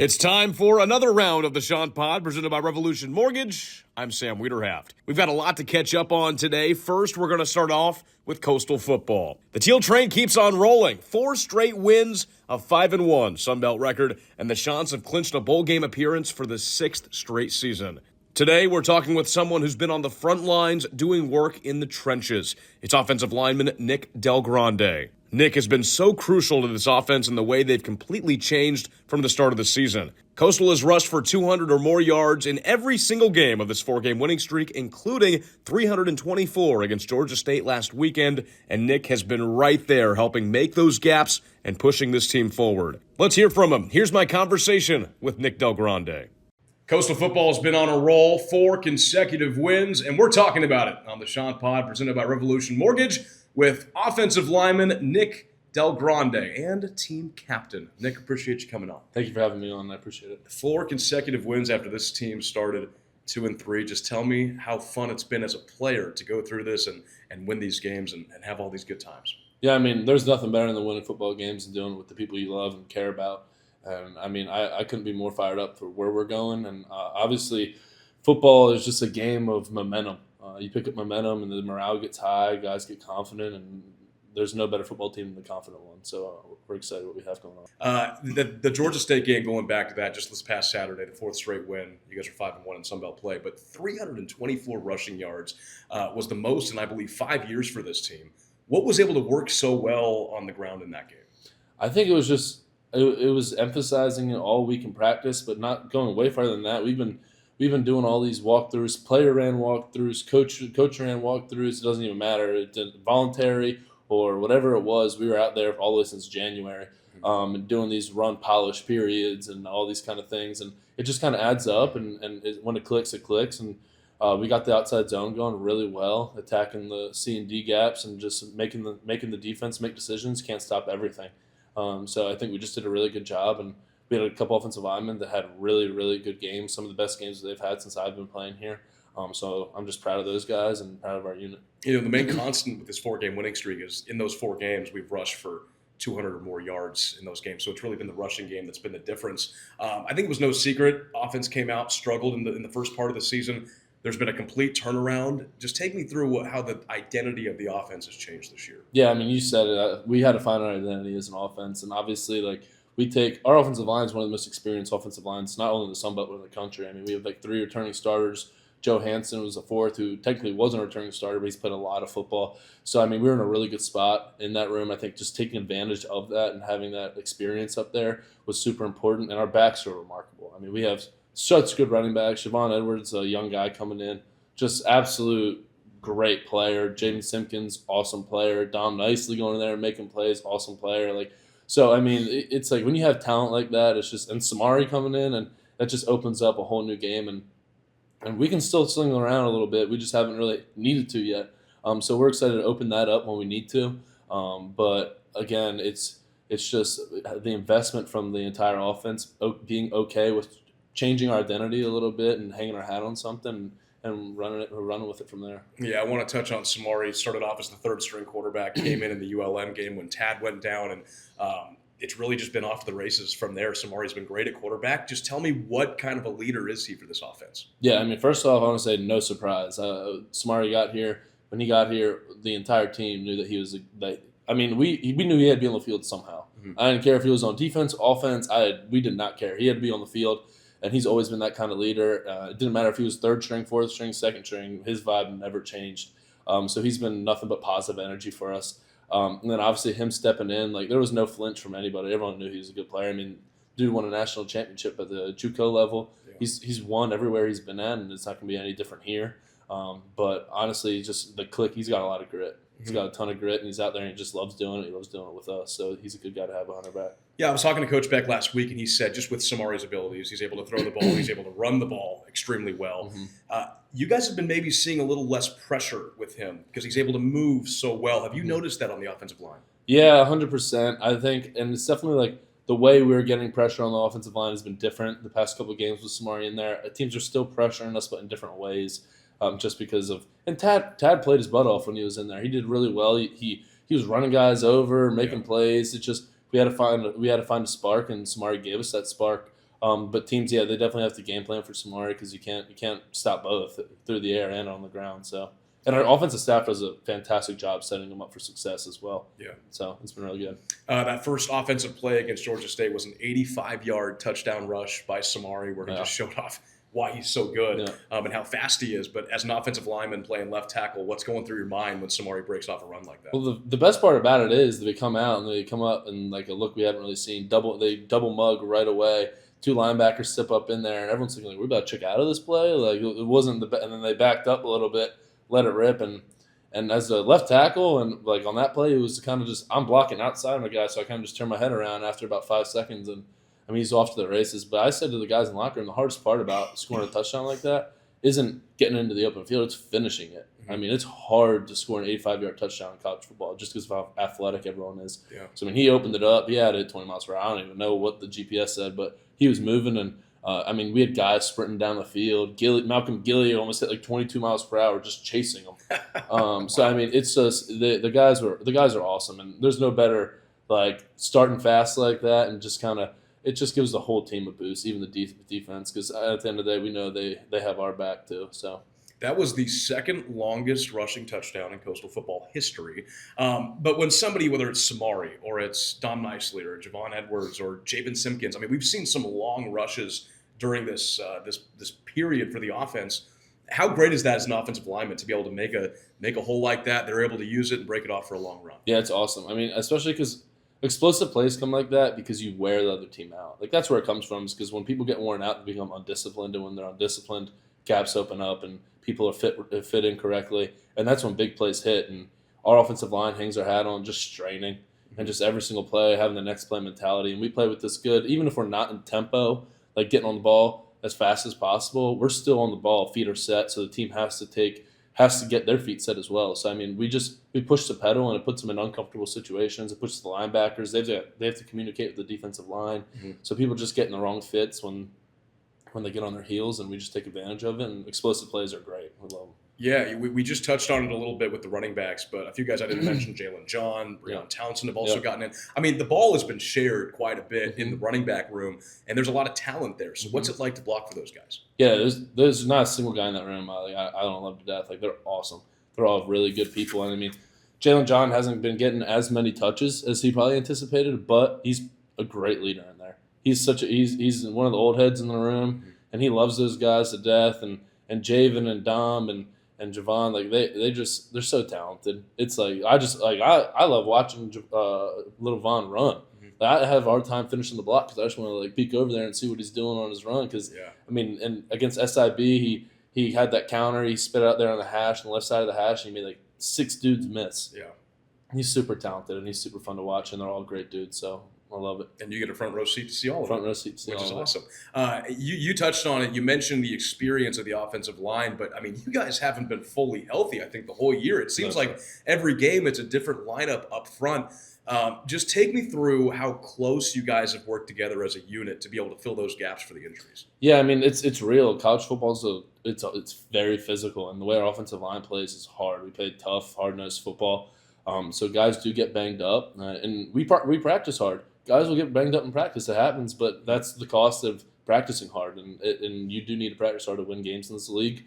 It's time for another round of the Chant Pod presented by Revolution Mortgage. I'm Sam Wiederhaft. We've got a lot to catch up on today. First, we're going to start off with Coastal football. The Teal train keeps on rolling. 4 straight wins, a 5-1 Sunbelt record, and the Chants have clinched a bowl game appearance for the 6th straight season. Today, we're talking with someone who's been on the front lines doing work in the trenches. It's offensive lineman Nick Del Grande. Nick has been so crucial to this offense in the way they've completely changed from the start of the season. Coastal has rushed for 200 or more yards in every single game of this 4-game winning streak, including 324 against Georgia State last weekend, and Nick has been right there helping make those gaps and pushing this team forward. Let's hear from him. Here's my conversation with Nick Del Grande. Coastal football has been on a roll, 4 consecutive wins, and we're talking about it on the Chant Pod presented by Revolution Mortgage with offensive lineman Nick Del Grande and team captain. Nick, appreciate you coming on. Thank you for having me on. I appreciate it. 4 consecutive wins after this team started 2-3. Just tell me how fun it's been as a player to go through this and win these games and have all these good times. Yeah, I mean, there's nothing better than winning football games and doing it with the people you love and care about. And I mean, I couldn't be more fired up for where we're going. And obviously, football is just a game of momentum. You pick up momentum and the morale gets high, guys get confident, and there's no better football team than the confident one. So we're excited what we have going on. The Georgia State game, going back to that just this past Saturday, the 4th straight win. You guys are 5-1 in Sunbelt play, but 324 rushing yards was the most in, I believe, 5 years for this team. What was able to work so well on the ground in that game? I think it was just it was emphasizing it all week in practice, but not going way farther than that. We've been doing all these walkthroughs. Player ran walkthroughs. Coach ran walkthroughs. It doesn't even matter. It's voluntary or whatever it was. We were out there all the way since January, and doing these run polish periods and all these kind of things. And it just kind of adds up. And when it clicks, it clicks. And we got the outside zone going really well, attacking the C and D gaps and just making the defense make decisions. Can't stop everything. So I think we just did a really good job, and we had a couple offensive linemen that had really, really good games, some of the best games that they've had since I've been playing here. So I'm just proud of those guys and proud of our unit. You know, the main constant with this 4-game winning streak is in those 4 games we've rushed for 200 or more yards in those games. So it's really been the rushing game that's been the difference. I think it was no secret. Offense came out, struggled in the first part of the season. There's been a complete turnaround. Just take me through how the identity of the offense has changed this year. Yeah, I mean, you said it. We had to find our identity as an offense, and obviously, we take our offensive line is one of the most experienced offensive lines, not only in the Sun Belt but in the country. I mean, we have 3 returning starters. Joe Hansen was the 4th, who technically wasn't a returning starter, but he's played a lot of football. So, I mean, we were in a really good spot in that room. I think just taking advantage of that and having that experience up there was super important, and our backs are remarkable. I mean, we have such good running backs. Siobhan Edwards, a young guy coming in, just absolute great player. Jaden Simpkins, awesome player. Dom Nicely going in there and making plays, awesome player. So, I mean, it's like when you have talent like that, it's just – and Samari coming in, and that just opens up a whole new game. And we can still sling around a little bit. We just haven't really needed to yet. So we're excited to open that up when we need to. But, again, it's just the investment from the entire offense, being okay with changing our identity a little bit and hanging our hat on something and running with it from there. Yeah, I want to touch on Samari. Started off as the 3rd-string quarterback, came in the ULM game when Tad went down, and it's really just been off the races from there. Samari's been great at quarterback. Just tell me, what kind of a leader is he for this offense? Yeah, I mean, first off, I want to say no surprise. Samari got here. When he got here, the entire team knew that he was we knew he had to be on the field somehow. Mm-hmm. I didn't care if he was on defense, offense. We did not care. He had to be on the field. And he's always been that kind of leader. It didn't matter if he was 3rd string, 4th string, 2nd string. His vibe never changed. So he's been nothing but positive energy for us. And then obviously him stepping in, there was no flinch from anybody. Everyone knew he was a good player. I mean, dude won a national championship at the JUCO level. Yeah. He's won everywhere he's been at, and it's not going to be any different here. But honestly, just the click, he's got a lot of grit. He's got a ton of grit, and he's out there and he just loves doing it. He loves doing it with us. So he's a good guy to have on our back. Yeah, I was talking to Coach Beck last week, and he said just with Samari's abilities, he's able to throw the ball, he's able to run the ball extremely well. Mm-hmm. You guys have been maybe seeing a little less pressure with him because he's able to move so well. Have you noticed that on the offensive line? Yeah, 100%. I think, and it's definitely the way we were getting pressure on the offensive line has been different the past couple of games with Samari in there. Teams are still pressuring us, but in different ways. Just because of – and Tad played his butt off when he was in there. He did really well. He was running guys over, making plays. It's just we had to find a spark, and Samari gave us that spark. But teams, they definitely have to game plan for Samari because you can't stop both through the air and on the ground. So, and our offensive staff does a fantastic job setting them up for success as well. Yeah. So it's been really good. That first offensive play against Georgia State was an 85-yard touchdown rush by Samari where he just showed off why he's so good and how fast he is. But as an offensive lineman playing left tackle, what's going through your mind when Samari breaks off a run like that? Well, the best part about it is that they come out and they come up and like a look we haven't really seen. They double mug right away. 2 linebackers step up in there, and everyone's thinking, like, we're about to check out of this play. Like it wasn't and then they backed up a little bit, let it rip, and as a left tackle and like on that play, it was kind of just I'm blocking outside my guy, so I kind of just turned my head around after about 5 seconds and. I mean, he's off to the races. But I said to the guys in the locker room, the hardest part about scoring a touchdown like that isn't getting into the open field, it's finishing it. I mean, it's hard to score an 85-yard touchdown in college football just because of how athletic everyone is. Yeah. So, I mean, he opened it up. He had it 20 miles per hour. I don't even know what the GPS said, but he was moving. And, I mean, we had guys sprinting down the field. Malcolm Gilliard almost hit like 22 miles per hour just chasing him. So, I mean, it's just the guys are awesome. And there's no better, like, starting fast like that and just kind of – it just gives the whole team a boost, even the defense, because at the end of the day, we know they have our back too. So that was the second longest rushing touchdown in Coastal football history. But when somebody, whether it's Samari or it's Dom Nicely or Javon Edwards or Javen Simpkins, I mean, we've seen some long rushes during this period for the offense. How great is that as an offensive lineman to be able to make a hole like that? They're able to use it and break it off for a long run. Yeah, it's awesome. I mean, especially because explosive plays come like that because you wear the other team out. Like, that's where it comes from, is because when people get worn out, they become undisciplined, and when they're undisciplined, gaps open up and people are fit incorrectly, and that's when big plays hit. And our offensive line hangs their hat on just straining and just every single play having the next play mentality. And we play with this good, even if we're not in tempo, like getting on the ball as fast as possible, we're still on the ball, feet are set, so the team has to get their feet set as well. So, I mean, we push the pedal, and it puts them in uncomfortable situations. It pushes the linebackers. They have to communicate with the defensive line. Mm-hmm. So people just get in the wrong fits when they get on their heels, and we just take advantage of it. And explosive plays are great. We love them. Yeah, we just touched on it a little bit with the running backs, but a few guys I didn't mention, Jalen John, Breon Townsend have also gotten in. I mean, the ball has been shared quite a bit in the running back room, and there's a lot of talent there. So what's it like to block for those guys? Yeah, there's not a single guy in that room I don't love to death. Like, they're awesome. They're all really good people. And, I mean, Jalen John hasn't been getting as many touches as he probably anticipated, but he's a great leader in there. He's one of the old heads in the room, and he loves those guys to death. And Javen and Dom and Javon, like they're so talented. It's like I love watching little Von run. Like, I have a hard time finishing the block because I just want to like peek over there and see what he's doing on his run. Because I mean, and against SIB, he had that counter. He spit out there on the hash, on the left side of the hash, and he made like 6 dudes miss. Yeah, he's super talented and he's super fun to watch, and they're all great dudes. So I love it. And you get a front row seat to see all of it. Front row seat to see all of it. Which is awesome. You touched on it. You mentioned the experience of the offensive line, but, I mean, you guys haven't been fully healthy, I think, the whole year. It seems like every game it's a different lineup up front. Just take me through how close you guys have worked together as a unit to be able to fill those gaps for the injuries. Yeah, I mean, it's real. College football it's very physical, and the way our offensive line plays is hard. We play tough, hard-nosed football. So guys do get banged up, and we practice hard. Guys will get banged up in practice. It happens, but that's the cost of practicing hard, and you do need to practice hard to win games in this league.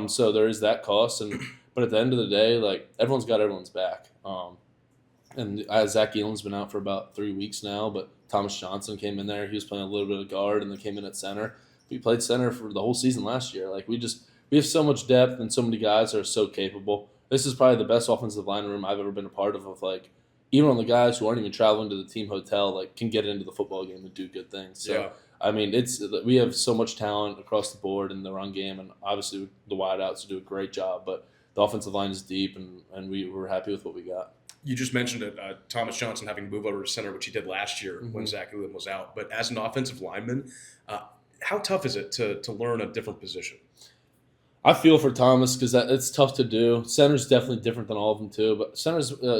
So there is that cost, but at the end of the day, like, everyone's got everyone's back. And Zach Elam's been out for about 3 weeks now, but Thomas Johnson came in there. He was playing a little bit of guard, and then came in at center. We played center for the whole season last year. Like, we have so much depth and so many guys that are so capable. This is probably the best offensive line room I've ever been a part of like, even on the guys who aren't even traveling to the team hotel, like, can get into the football game and do good things. So, I mean, we have so much talent across the board in the run game, and obviously the wideouts do a great job, but the offensive line is deep, and we're happy with what we got. You just mentioned it, Thomas Johnson having to move over to center, which he did last year when Zach Elam was out. But as an offensive lineman, how tough is it to learn a different position? I feel for Thomas because it's tough to do. Center's definitely different than all of them too, but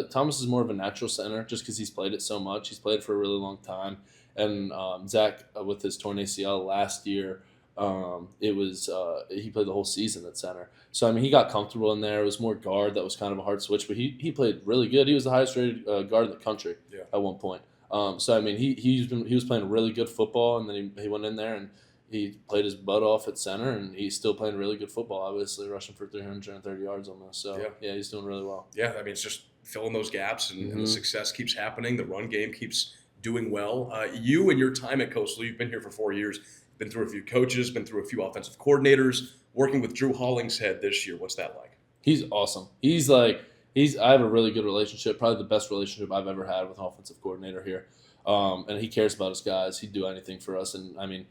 Thomas is more of a natural center just because he's played it so much. He's played it for a really long time, and Zach with his torn ACL last year, he played the whole season at center. So I mean, he got comfortable in there. It was more guard that was kind of a hard switch, but he played really good. He was the highest rated guard in the country at one point. So I mean, he was playing really good football, and then he went in there and he played his butt off at center, and he's still playing really good football. Obviously, rushing for 330 yards almost. So yeah, he's doing really well. Yeah, I mean, it's just filling those gaps, and the success keeps happening. The run game keeps doing well. You and your time at Coastal, you've been here for 4 years. Been through a few coaches, been through a few offensive coordinators. Working with Drew Hollingshead this year, what's that like? He's awesome. I have a really good relationship, probably the best relationship I've ever had with an offensive coordinator here. And he cares about his guys. He'd do anything for us. And I mean,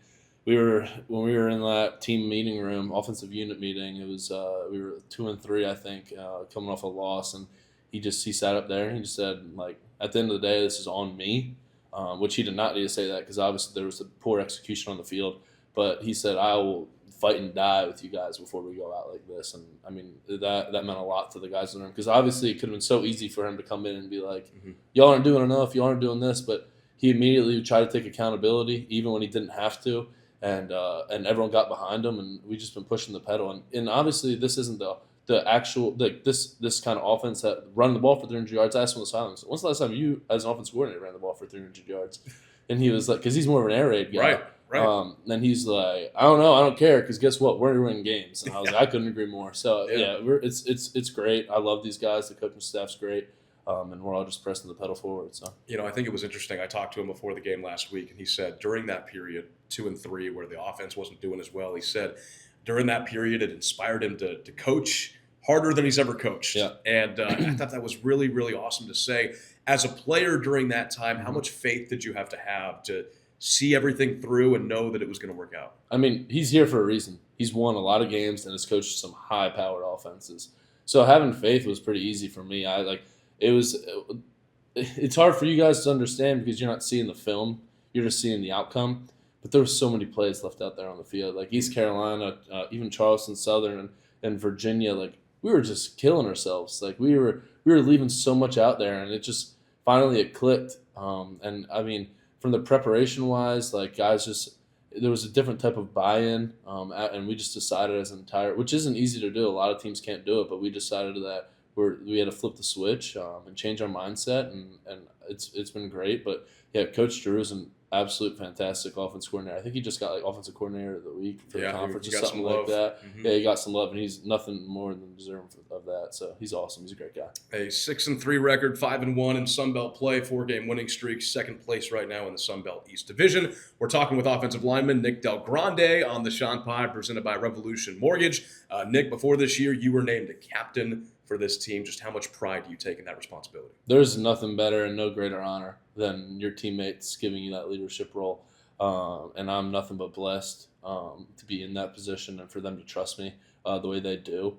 when we were in that team meeting room, offensive unit meeting, it was we were 2-3, I think, coming off a loss, and he sat up there and he just said, like, at the end of the day, this is on me, which he did not need to say that because obviously there was a poor execution on the field. But he said, I will fight and die with you guys before we go out like this. And I mean, that meant a lot to the guys in the room because obviously it could have been so easy for him to come in and be like, y'all aren't doing enough, y'all aren't doing this. But he immediately tried to take accountability even when he didn't have to. And everyone got behind him, and we just been pushing the pedal. And obviously, this isn't the actual this kind of offense that run the ball for 300 yards. I asked him on the sidelines, when's the last time you, as an offensive coordinator, ran the ball for 300 yards? And he was like, because he's more of an air raid guy, right. And he's like, I don't know, I don't care, because guess what, we're winning games. And I was like, I couldn't agree more. So it's great. I love these guys. The coaching staff's great. And we're all just pressing the pedal forward. So I think it was interesting. I talked to him before the game last week, and he said during that period, 2-3, where the offense wasn't doing as well, he said during that period it inspired him to coach harder than he's ever coached. Yeah. And I thought that was really, really awesome to say. As a player during that time, how much faith did you have to see everything through and know that it was going to work out? I mean, he's here for a reason. He's won a lot of games and has coached some high-powered offenses. So having faith was pretty easy for me. It's hard for you guys to understand because you're not seeing the film. You're just seeing the outcome. But there were so many plays left out there on the field. Like East Carolina, even Charleston Southern and Virginia, like we were just killing ourselves. Like we were leaving so much out there, and it just finally it clicked. And I mean, from the preparation wise, like guys there was a different type of buy-in, and we just decided as an entire, which isn't easy to do. A lot of teams can't do it, but we decided that we had to flip the switch and change our mindset, and it's been great. But yeah, Coach Drew is an absolute fantastic offense coordinator. I think he just got like offensive coordinator of the week for the conference or something like that. Mm-hmm. Yeah, he got some love, and he's nothing more than deserving of that. So he's awesome. He's a great guy. A 6-3 record, 5-1 in Sun Belt play, 4-game winning streak, second place right now in the Sun Belt East Division. We're talking with offensive lineman Nick Del Grande on the Chant Pod, presented by Revolution Mortgage. Nick, before this year, you were named a captain for this team. Just how much pride do you take in that responsibility? There's nothing better and no greater honor than your teammates giving you that leadership role. And I'm nothing but blessed to be in that position and for them to trust me the way they do.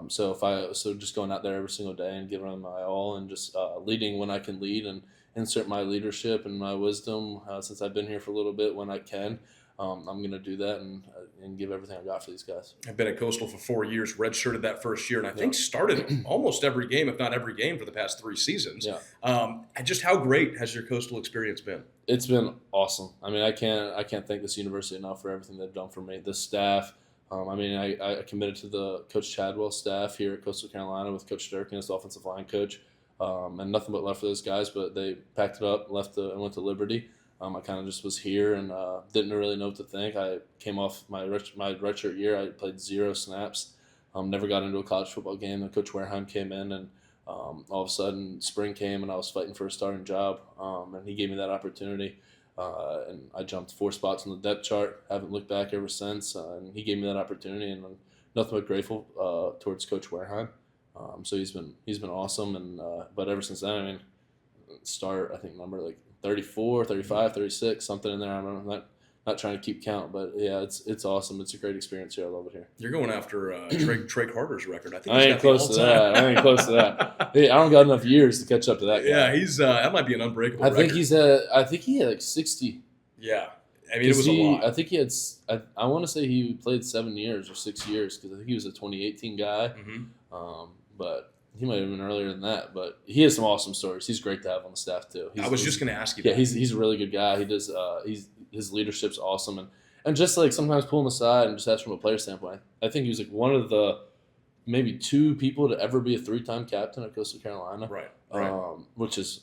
So just going out there every single day and giving them my all and just leading when I can lead and insert my leadership and my wisdom since I've been here for a little bit when I can. I'm going to do that and give everything I got for these guys. I've been at Coastal for 4 years, redshirted that first year, and I think started almost every game, if not every game, for the past 3 seasons. Yeah. And just how great has your Coastal experience been? It's been awesome. I mean, I can't thank this university enough for everything they've done for me. The staff. I committed to the Coach Chadwell staff here at Coastal Carolina with Coach Durkin as the offensive line coach, and nothing but love for those guys. But they packed it up, and went to Liberty. I kind of just was here and didn't really know what to think. I came off my redshirt year. I played 0 snaps. Never got into a college football game. Then Coach Wareheim came in, and all of a sudden spring came, and I was fighting for a starting job. And he gave me that opportunity. And I jumped 4 spots on the depth chart. Haven't looked back ever since. And he gave me that opportunity, and I'm nothing but grateful towards Coach Wareheim. So he's been awesome. And but ever since then, I mean, I think number like 34, 35, 36, something in there. I'm not trying to keep count, but yeah, it's awesome. It's a great experience here. I love it here. You're going after Trey Carter's record. I think I ain't close to that. Hey, I don't got enough years to catch up to that guy. Yeah, he's that might be an unbreakable record. I think he had like 60. Yeah. I mean, it was a lot. I think he had. I want to say he played 7 years or 6 years because I think he was a 2018 guy. Mm-hmm. But he might have been earlier than that. But he has some awesome stories. He's great to have on the staff too. I was just going to ask you. Yeah, he's a really good guy. He does. His leadership's awesome, and just like sometimes pull him aside and just ask from a player standpoint. I think he was like one of the maybe 2 people to ever be a 3-time captain at Coastal Carolina. Right. Which is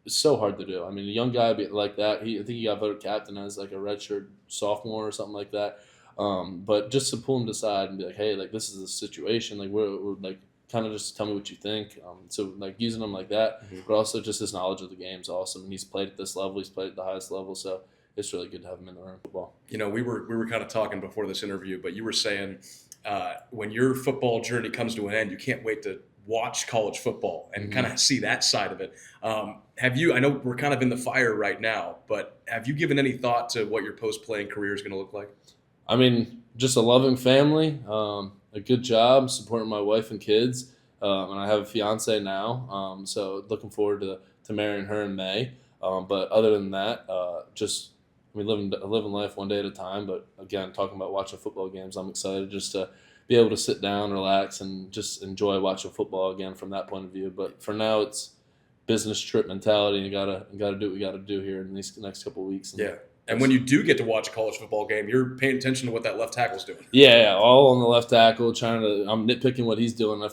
it's so hard to do. I mean, a young guy like that, I think he got voted captain as like a redshirt sophomore or something like that. But just to pull him aside and be like, hey, like this is the situation. Like we're like kind of just tell me what you think. So like using him like that, but also just his knowledge of the game is awesome. And he's played at this level. He's played at the highest level. So it's really good to have him in the room football. You know, we were kind of talking before this interview, but you were saying when your football journey comes to an end, you can't wait to watch college football and kind of see that side of it. Have you, I know we're kind of in the fire right now, but have you given any thought to what your post-playing career is going to look like? I mean, just a loving family, a good job, supporting my wife and kids, and I have a fiance now, so looking forward to marrying her in May. But other than that, just living life one day at a time. But again, talking about watching football games, I'm excited just to be able to sit down, relax, and just enjoy watching football again from that point of view. But for now, it's business trip mentality. And you gotta do what we gotta do here in these next couple of weeks. Yeah. And when you do get to watch a college football game, you're paying attention to what that left tackle's doing. Yeah, all on the left tackle, I'm nitpicking what he's doing.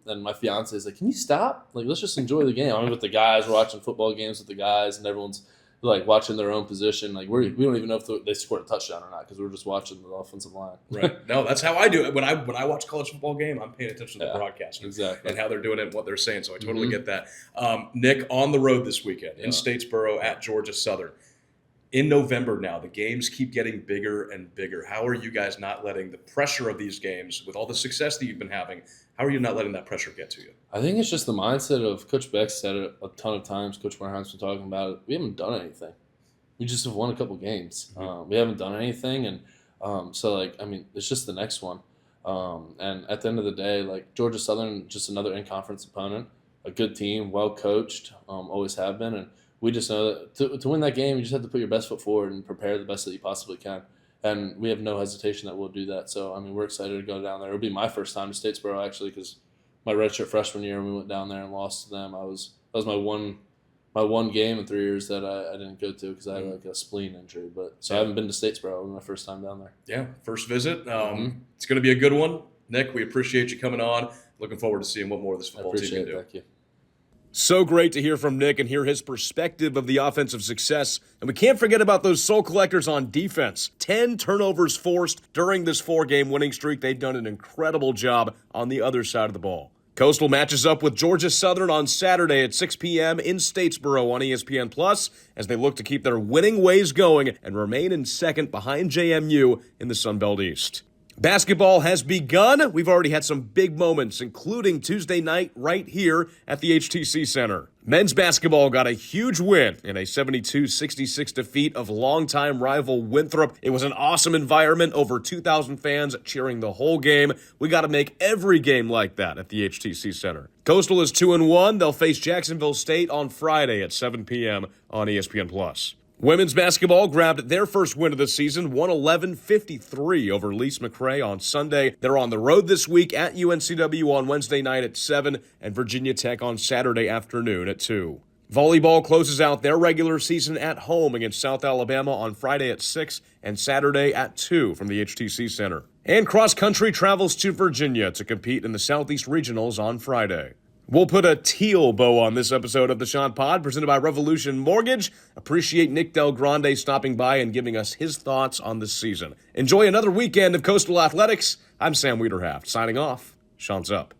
And my fiance is like, can you stop? Like, let's just enjoy the game. I'm with the guys, we're watching football games with the guys, and everyone's like watching their own position. Like we don't even know if they scored a touchdown or not because we're just watching the offensive line. Right. No, that's how I do it. When I watch a college football game, I'm paying attention to the broadcast and how they're doing it and what they're saying. So I totally get that. Nick, on the road this weekend in Statesboro at Georgia Southern. In November now, the games keep getting bigger and bigger. How are you guys not letting the pressure of these games, with all the success that you've been having, how are you not letting that pressure get to you? I think it's just the mindset of Coach Beck said it a ton of times. Coach Marheim's been talking about it. We haven't done anything. We just have won a couple games. We haven't done anything. And so, like, I mean, it's just the next one. And at the end of the day, like, Georgia Southern, just another in-conference opponent, a good team, well-coached, always have been. And we just know that to win that game, you just have to put your best foot forward and prepare the best that you possibly can. And we have no hesitation that we'll do that. So, I mean, we're excited to go down there. It'll be my first time to Statesboro, actually, because my redshirt freshman year, when we went down there and lost to them, that was my one game in 3 years that I didn't go to because I had like a spleen injury. But so I haven't been to Statesboro. It was my first time down there. Yeah, first visit. It's going to be a good one. Nick, we appreciate you coming on. Looking forward to seeing what more this football team can do. Thank you. So great to hear from Nick and hear his perspective of the offensive success. And we can't forget about those soul collectors on defense. 10 turnovers forced during this 4-game winning streak. They've done an incredible job on the other side of the ball. Coastal matches up with Georgia Southern on Saturday at 6 p.m. in Statesboro on ESPN+, as they look to keep their winning ways going and remain in second behind JMU in the Sun Belt East. Basketball has begun. We've already had some big moments, including Tuesday night right here at the HTC Center. Men's basketball got a huge win in a 72-66 defeat of longtime rival Winthrop. It was an awesome environment, over 2,000 fans cheering the whole game. We got to make every game like that at the HTC Center. Coastal is 2-1. They'll face Jacksonville State on Friday at 7 p.m. on ESPN+. Women's basketball grabbed their first win of the season, 111-53 over Lise McRae on Sunday. They're on the road this week at UNCW on Wednesday night at 7 and Virginia Tech on Saturday afternoon at 2. Volleyball closes out their regular season at home against South Alabama on Friday at 6 and Saturday at 2 from the HTC Center. And cross country travels to Virginia to compete in the Southeast Regionals on Friday. We'll put a teal bow on this episode of the Chant Pod, presented by Revolution Mortgage. Appreciate Nick Del Grande stopping by and giving us his thoughts on this season. Enjoy another weekend of Coastal Athletics. I'm Sam Wiederhaft, signing off. Chants up.